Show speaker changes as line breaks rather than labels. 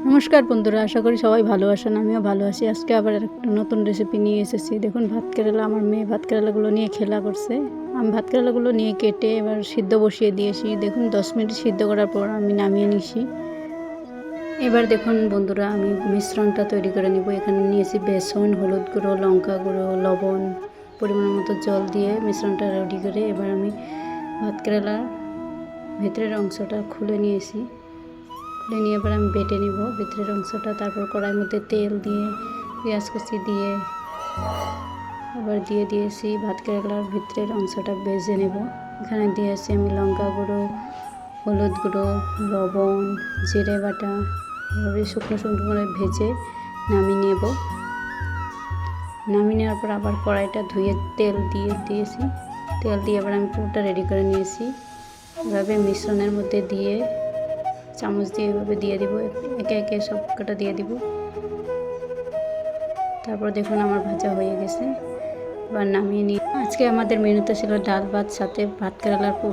নমস্কার বন্ধুরা, আশা করি সবাই ভালো আছেন। আমিও ভালো আছি। আজকে আবার একটা নতুন রেসিপি নিয়ে এসেছি। দেখুন, ভাত কেরালা। আমার মেয়ে ভাত কেরালাগুলো নিয়ে খেলা করছে। আমি ভাত কেরালাগুলো নিয়ে কেটে এবার সিদ্ধ বসিয়ে দিয়েছি। দেখুন, 10 মিনিট সিদ্ধ করার পর আমি নামিয়ে নিয়েছি। এবার দেখুন বন্ধুরা, আমি মিশ্রণটা তৈরি করে নিব। এখানে নিয়েছি বেসন, হলুদ গুঁড়ো, লঙ্কা গুঁড়ো, লবণ, পরিমাণ মতো জল দিয়ে মিশ্রণটা রেডি করে এবার আমি ভাত কেরালার ভেতরের অংশটা খুলে নিয়েছি। খুলে নিয়ে এবার আমি বেটে নিব ভিতরের অংশটা। তারপর কড়াইয়ের মধ্যে তেল দিয়ে পেঁয়াজ কুচি দিয়ে আবার দিয়ে দিয়েছি ভাত কেরালার ভিতরের অংশটা ভেজে নেব। এখানে দিয়েছি আমি লঙ্কা গুঁড়ো, হলুদ গুঁড়ো, লবণ, জিরে বাটা। এভাবে শুকনো শুকনো করে ভেজে নামিয়ে নেব। নামিয়ে নেওয়ার পর আবার কড়াইটা ধুয়ে তেল দিয়েছি। তেল দিয়ে এবার আমি পুরোটা রেডি করে নিয়েছি। এভাবে মিশ্রণের মধ্যে দিয়ে চামচ দিয়ে এভাবে দিয়ে দিব, একে একে সব কটা দিয়ে দিব। তারপর দেখুন আমার ভাজা হয়ে গেছে। এবার নামিয়ে নিয়ে আজকে আমাদের মেনুতে ছিল ডাল ভাত, সাথে ভাত কেরালার পুর।